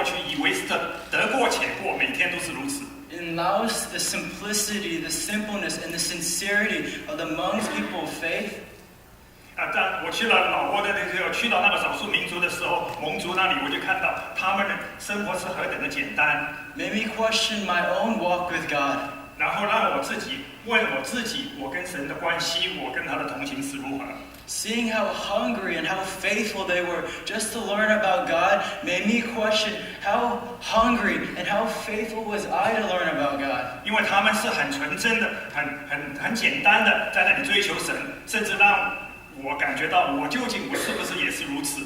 去，以为是得过且过，每天都是如此。In Laos, the simplicity, the simpleness, and the sincerity of the Hmong people of faith. 但我去了老挝的那时候，去到那个少数民族的时候，蒙族那里，我就看到他们的生活是何等的简单。Made me question my own walk with God. 然后让我自己问我自己，我跟神的关系，我跟他的同行是如何。Seeing how hungry and how faithful they were just to learn about God made me question how hungry and how faithful was I to learn about God. 因为他们是很纯真的、很简单的在那里追求神，甚至让我感觉到我究竟我是不是也是如此。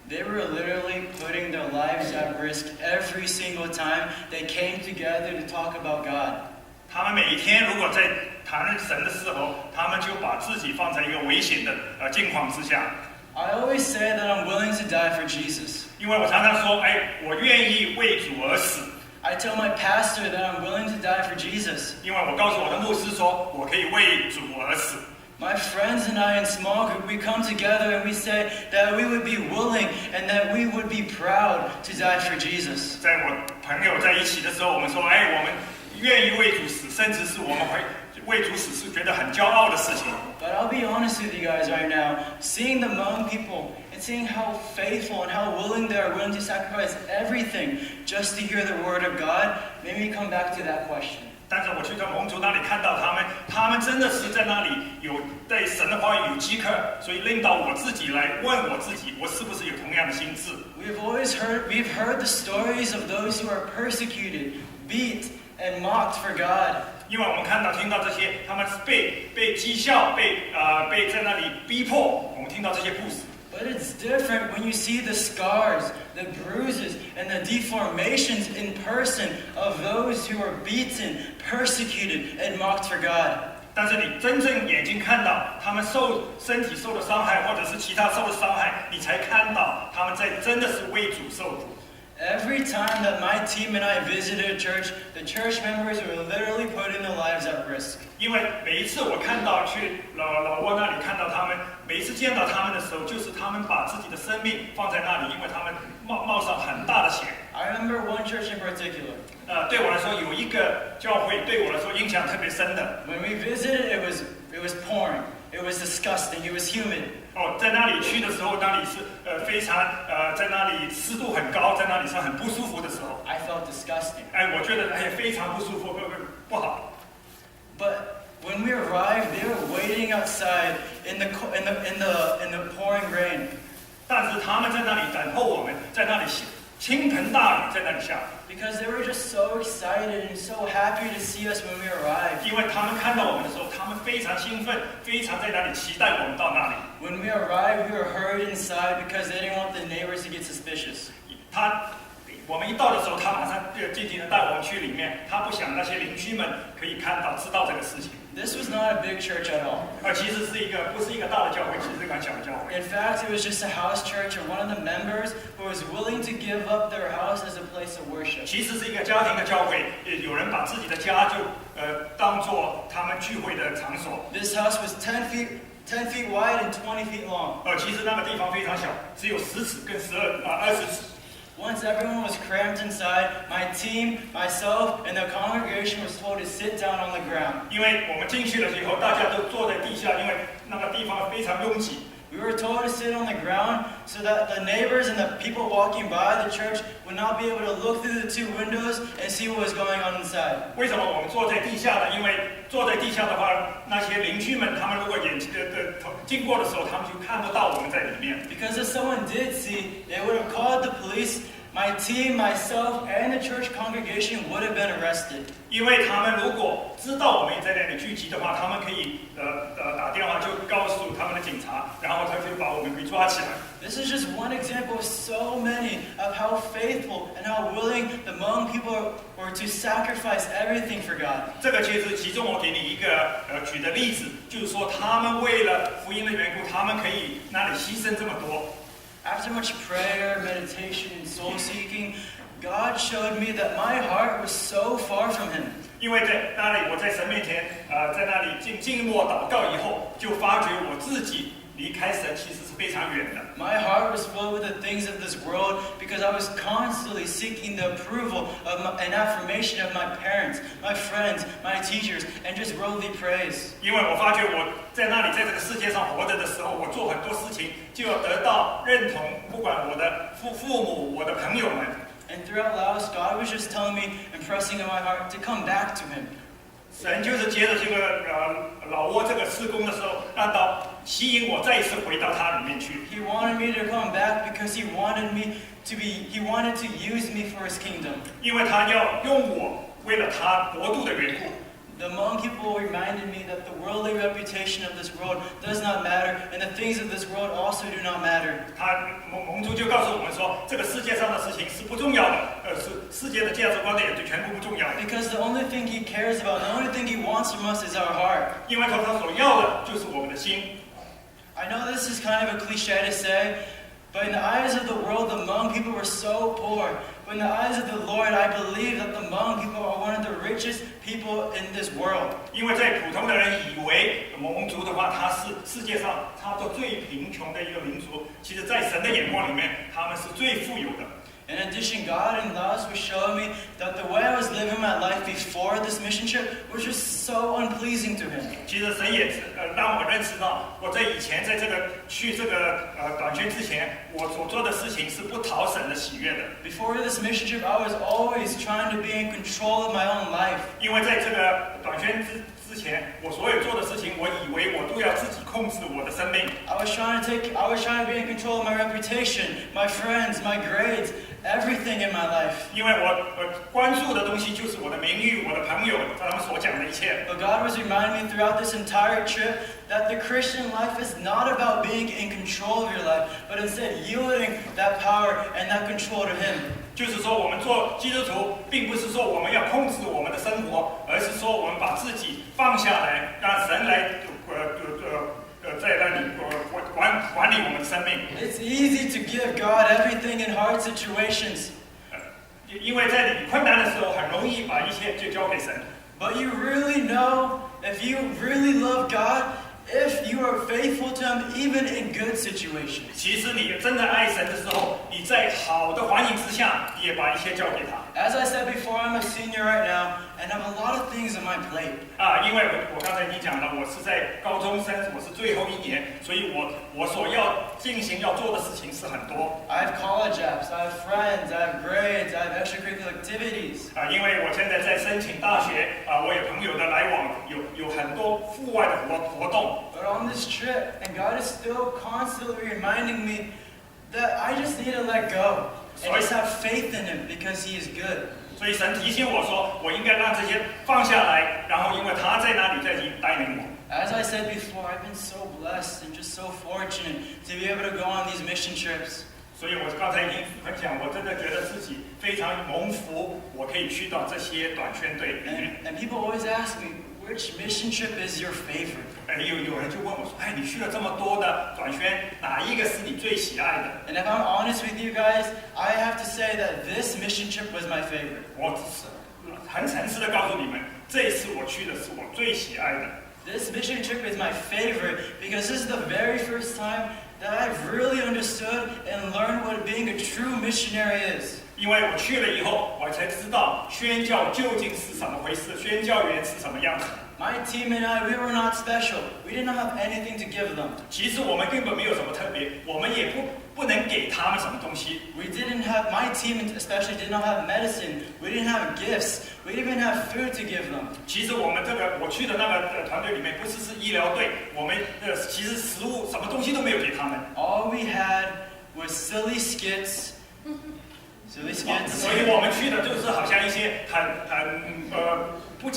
They were literally putting their lives at risk every single time they came together to talk about God. 他们每一天如果在谈论神的时候，他们就把自己放在一个危险的境况之下。I always say that I'm willing to die for Jesus. 因为我常常说，我愿意为主而死。I tell my pastor that I'm willing to die for Jesus. 因为我告诉我的牧师说，我可以为主而死。My friends and I in small group, we come together and we say that we would be willing and that we would be proud to die for Jesus. 在我朋友在一起的时候，我们说，我们愿意为主死，甚至是我们会为主死是觉得很骄傲的事情。But I'll be honest with you guys right now, seeing the Hmong people and seeing how faithful and how willing they are willing to sacrifice everything just to hear the word of God, made me come back to that question. 但是我去到蒙族那里看到他们真的是在那里有对神的话语有饥渴，所以令到我自己来问我自己，我是不是有同样的心志 We've heard the stories of those who are persecuted, beat, and mocked for God. 因为我们听到这些，他们是被讥笑，被在那里逼迫，我们听到这些故事。But it's different when you see the scars, the bruises, and the deformations in person of those who are beaten, persecuted, and mocked for God. 但是你真正眼睛看到他们身体受的伤害，或者是其他受的伤害，你才看到他们真的是为主受苦。Every time that my team and I visited a church, the church members were literally putting their lives at risk. 因为每一次我看到去老挝那里看到他们，每一次见到他们的时候，就是他们把自己的生命放在那里，因为他们冒上很大的险。I remember one church in particular. 对我来说有一个教会对我来说影响特别深的。When we visited, it was pouring. It was disgusting. It was humid. 在那里去的时候，那里是非常在那里湿度很高，在那里是很不舒服的时候。I felt disgusting. 我觉得非常不舒服，不好。But when we arrived, they were waiting outside in the pouring rain. 但是他们在那里等候我们，在那里倾盆大雨在那里下。Because they were just so excited and so happy to see us when we arrived. 因为他们看到我们的时候，他们非常兴奋，非常在那里期待我们到那里。When we arrived, we were hurried inside because they didn't want the neighbors to get suspicious. 我们一到的时候，他马上静静的带我们去里面，他不想那些邻居们可以知道这个事情。This was not a big church at all. 其实不是一个大的教会，其实是一个很小的教会。In fact, it was just a house church, and one of the members who was willing to give up their house as a place of worship. 其实是一个家庭的教会，有人把自己的家就当做他们聚会的场所。This house was 10 feet wide and 20 feet long. 其实那个地方非常小，只有10尺跟20尺。Once everyone was cramped inside, my team, myself, and the congregation was told to sit down on the ground. 因为我们进去了以后，大家都坐在地下，因为那个地方非常拥挤。We were told to sit on the ground so that the neighbors and the people walking by the church would not be able to look through the 2 windows and see what was going on inside. 为什么我们坐在地下呢？因为坐在地下的话，那些邻居们他们如果经过的时候，他们就看不到我们在里面。Because if someone did see, they would have called the police. My team, myself, and the church congregation would have been arrested. 因为他们如果知道我们在那里聚集的话，他们可以打电话就告诉他们的警察，然后他就把我们给抓起来。This is just one example of so many of how faithful and how willing the Hmong people were to sacrifice everything for God. 这个其中我给你一个举的例子，就是说他们为了福音的缘故，他们可以那里牺牲这么多。After much prayer, meditation, and soul seeking, God showed me that my heart was so far from Him. 因为在那里，我在神面前，在那里静默祷告以后，就发觉我自己离开神其实是非常远的。My heart was filled with the things of this world because I was constantly seeking the approval and affirmation of my parents, my friends, my teachers, and just worldly praise. 因为我发觉我在那里在这个世界上活着的时候，我做很多事情就要得到认同，不管我的父母、我的朋友们。And throughout Laos, God was just telling me, impressing on my heart to come back to Him. 神就是接着这个老挝这个事工的时候，让到吸引我再一次回到他里面去。He wanted me to come back because He wanted to use me for His kingdom. 因为他要用我，为了他国度的缘故。The Hmong people reminded me that the worldly reputation of this world does not matter, and the things of this world also do not matter. 蒙族就告诉我们说，这个世界上的事情是不重要的，是世界的价值观的也就全部不重要。Because the only thing He cares about, the only thing He wants from us is our heart. 因为他所要的就是我们的心。I know this is kind of a cliche to say, but in the eyes of the world, the Hmong people were so poor. But in the eyes of the Lord, I believe that the Hmong people are one of the richest people in this world. 因为在普通的人以为蒙族的话，他是世界上差不多最贫穷的一个民族，其实在神的眼光里面，他们是最富有的。In addition, God in Laos was showing me that the way I was living my life before this mission trip was just so unpleasing to Him. 其实神也让我认识到，我在以前在去这个短宣之前，我所做的事情是不讨神的喜悦的。Before this mission trip, I was always trying to be in control of my own life. 因为在这个短宣之前，我所有做的事情，我以为我都要自己控制我的生命。I was trying to be in control of my reputation, my friends, my grades, everything in my life. 因为我关注的东西就是我的名誉、我的朋友，他们所讲的一切。But God was reminding me throughout this entire trip that the Christian life is not about being in control of your life, but instead yielding that power and that control to Him. 就是说，我们做基督徒，并不是说我们要控制我们的生活，而是说我们把自己放下来，让神来在那里管理我们的生命。It's easy to give God everything in hard situations. 因为在你困难的时候，很容易把一切就交给神。But you really know, if you really love God, if you are faithful to Him, even in good situations. 其实你真的爱神的时候，你在好的环境之下，你也把一切交给他。As I said before, I'm a senior right now, and I have a lot of things on my plate. 因为我刚才已经讲了，我是在高中生，我是最后一年，所以我所要做的事情是很多。I have college apps, I have friends, I have grades, I have extracurricular activities. 因为我现在在申请大学，我有朋友的来往，有很多户外的活动。But on this trip, and God is still constantly reminding me that I just need to let go and just have faith in Him because He is good. 所以神提醒我说，我应该让这些放下来，然后因为他在那里在带领我。As I said before, I've been so blessed and just so fortunate to be able to go on these mission trips. 所以我刚才已经分享，我真的觉得自己非常蒙福，我可以去到这些短宣队里面。And people always ask me, which mission trip is your favorite? 有人就问我说，你去了这么多的短宣，哪一个是你最喜爱的？ And if I'm honest with you guys, I have to say that this mission trip was my favorite. 我很诚实的告诉你们，这一次我去的是我最喜爱的。This mission trip is my favorite because this is the very first time that I've really understood and learned what being a true missionary is. 因为我去了以后，我才知道宣教究竟是怎么回事，宣教员是什么样子。My team and I, we were not special. We did not have anything to give them. 其实我们根本没有什么特别，我们也不能给他们什么东西。We didn't have, my team especially did not have medicine. We didn't have gifts. We didn't even have food to give them. 其实我去的那个团队里面，不是医疗队，我们其实食物什么东西都没有给他们。All we had was silly skits. Silly skits. 所以我们去的就是好像一些不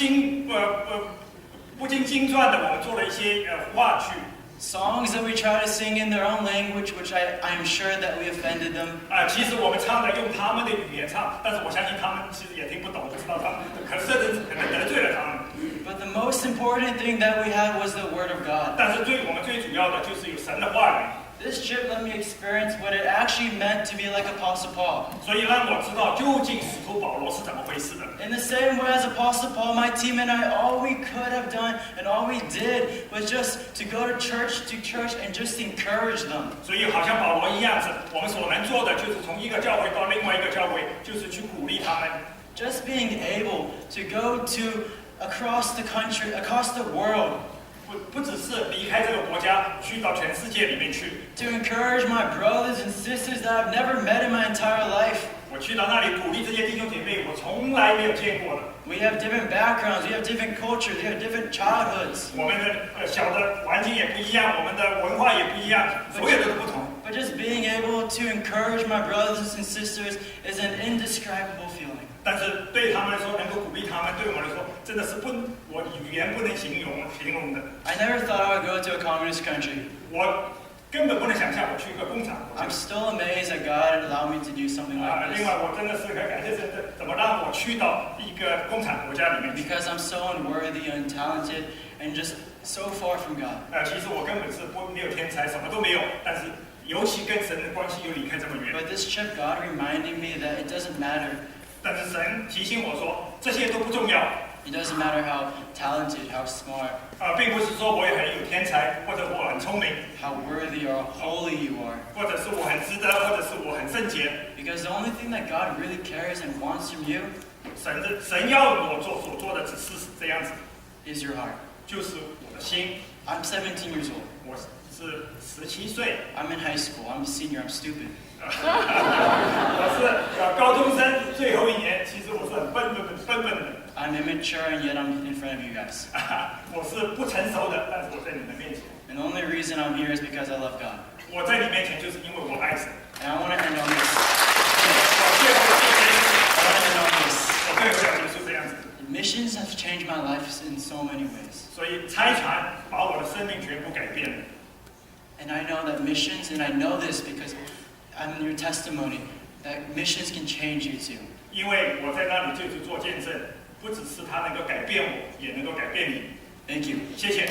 经经传的，我们做了一些话剧。Songs that we try to sing in their own language, which I'm sure that we offended them. 其实我们唱的用他们的语言唱，但是我相信他们其实也听不懂，不知道他们可能得罪了他们。But the most important thing that we had was the Word of God. 但是我们最主要的就是有神的话语。This trip let me experience what it actually meant to be like Apostle Paul. 所以让我知道究竟使徒保罗是怎么回事的。In the same way as Apostle Paul, my team and I, all we could have done and all we did was just to go to church and just encourage them. 所以好像保罗一样子，我们所能做的就是从一个教会到另外一个教会，就是去鼓励他们。Just being able to go to across the country, across the world. 不只是离开这个国家，去到全世界里面去。To encourage my brothers and sisters that I've never met in my entire life. 我去到那里鼓励这些弟兄姐妹，我从来没有见过的。We have different backgrounds, we have different cultures, we have different childhoods. 我们的小的环境也不一样，我们的文化也不一样，所有的都不同。But just being able to encourage my brothers and sisters is an indescribable feeling. 但是对他们来说，能够鼓励他们，对我来说，真的是我语言不能形容的。I never thought I would go to a communist country. 我根本不能想象我去一个共产国家。I'm still amazed that God allowed me to do something like 另 this. 外，我真的是很感谢神，怎么让我去到一个共产国家里面去？ Because I'm so unworthy, untalented, and just so far from God. 其实我根本是没有天才，什么都没有，但是尤其跟神的关系又离开这么远。But this trip, God reminding me that it doesn't matter. 但是神提醒我说，这些都不重要。It doesn't matter how talented, how smart, 并不是说我也很有天才，或者我很聪明， how worthy or holy you are. 或者是我很值得，或者是我很圣洁。Because the only thing that God really cares and wants from you 神要我所做的只是这样子， is your heart. 就是我的心。I'm 17 years old. 我是17岁， I'm in high school. I'm a senior. I'm stupid. 我是高中生最后一年，其实我是很笨的。I'm immature and yet I'm in front of you guys. 我是不成熟的，但是我在你们面前。And the only reason I'm here is because I love God. 我在你面前就是因为我爱神。And I want to end on this. 我最后要结束， I want to end on this. 我最后要结束这样子。Missions have changed my life in so many ways. 所以差传把我的生命全部改变了。And I know that missions, and I know this because I'm in your testimony, that missions can change you too. 因为我在那里就是做见证，不只是他能够改变我，也能够改变你。Thank you. 谢谢。